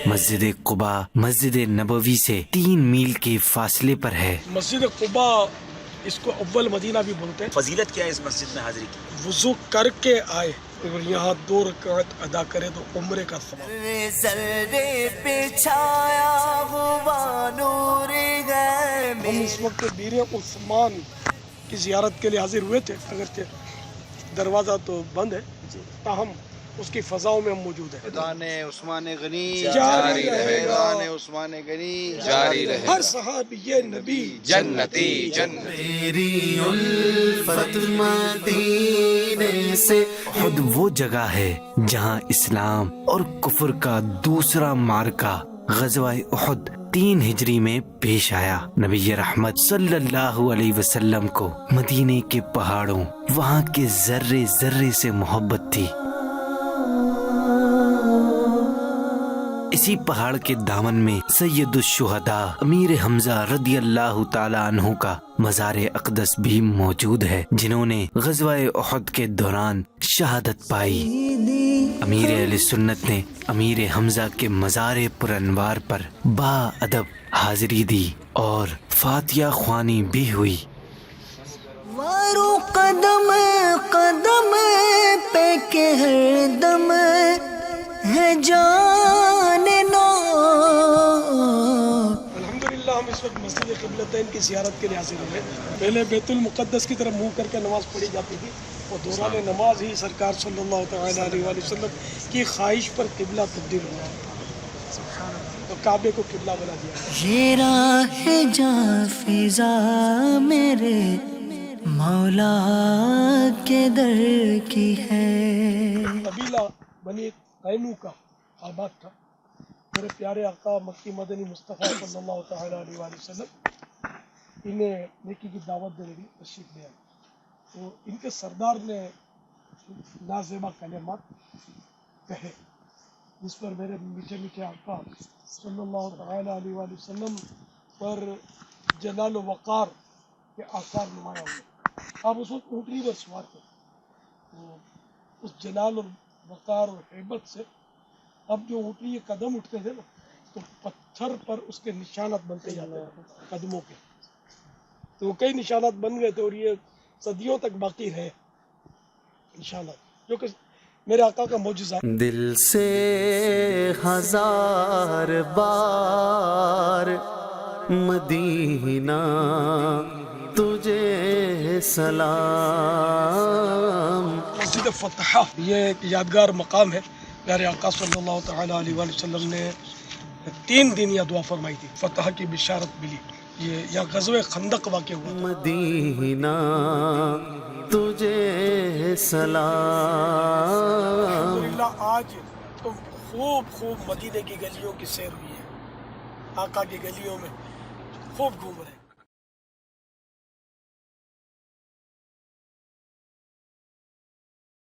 مسجد قباء مسجد نبوی سے 3 میل کے فاصلے پر ہے۔ مسجد قباء اس کو اول مدینہ بھی بولتے ہیں۔ فضیلت کیا ہے اس مسجد میں حاضری کی؟ وضو کر کے آئے اور یہاں 2 رکعت ادا کرے تو عمرے کا ثواب۔ ہم اس وقت بیر عثمان کی زیارت کے لیے حاضر ہوئے تھے، اگرچہ دروازہ تو بند ہے، تاہم اس کی فضاؤں میں ہم موجود ہیں۔ دان عثمان غنی جاری رہے گا، دان عثمان غنی جاری رہے ہر صحابی نبی جنتی جنتی۔ میری الفت مدینے سے خود وہ جگہ ہے جہاں اسلام اور کفر کا دوسرا معرکہ غزوہ احد 3 ہجری میں پیش آیا۔ نبی رحمت صلی اللہ علیہ وسلم کو مدینے کے پہاڑوں، وہاں کے ذرے ذرے سے محبت تھی۔ اسی پہاڑ کے دامن میں سید الشہداء امیر حمزہ رضی اللہ تعالی عنہ کا مزار اقدس بھی موجود ہے، جنہوں نے غزوہ احد کے دوران شہادت پائی۔ امیر اہل سنت نے امیر حمزہ کے مزار پر انوار پر با ادب حاضری دی اور فاتحہ خوانی بھی ہوئی۔ وارو قدم قدم پہ کہ ہر دم ہے جان نو۔ الحمدللہ ہم اس وقت مسجد قبلتین کی زیارت کے لیے حاضر ہوئے۔ پہلے بیت المقدس کی طرف منہ کر کے نماز پڑھی جاتی تھی، اور دوران نماز ہی سرکار صلی اللہ تعالیٰ علیہ وآلہ وسلم کی خواہش پر قبلہ تبدیل ہوا تو کعبے کو قبلہ بنا دیا۔ یہ راہ جاں فضا میرے مولا کے در کی ہے۔ قبیلہ بنی قینوقہ کا آباد تھا۔ میرے پیارے آقا مکی مدنی مصطفیٰ صلی اللہ تعالیٰ علیہ وآلہ وسلم انہیں نیکی کی دعوت دینے کی تشریف لے آئے، تو ان کے سردار نے نازیبا کلمات کہے، جس پر میرے میٹھے میٹھے آقا صلی اللہ تعالیٰ علیہ وآلہ وسلم پر جلال و وقار کے آثار نمایاں ہوئے۔ آپ اس وقت اونٹنی پر سوار تھے، تو اس جلال و وقار اور ہیبت سے اب جو اونٹنی یہ قدم اٹھتے تھے نا، تو پتھر پر اس کے نشانات بنتے جاتے تھے قدموں کے، تو کئی نشانات بن گئے تھے اور یہ صدیوں تک باقی رہے نشانات، جو کہ میرے آقا کا معجزہ ہے۔ دل سے 1000 بار مدینہ تجھے سلام۔ مسجد فتحہ یہ ایک یادگار مقام ہے۔ پیارے آقا صلی اللہ تعالیٰ علیہ وآلہ وسلم نے 3 دن یہ دعا فرمائی تھی، فتح کی بشارت ملی۔ یہ یا غزوہ خندق واقع ہوا تھا۔ مدینہ تجھے سلام۔ الحمدللہ آج تو خوب مدینے کی گلیوں کی سیر ہوئی ہے، آقا کی گلیوں میں خوب گھوم رہے ہیں۔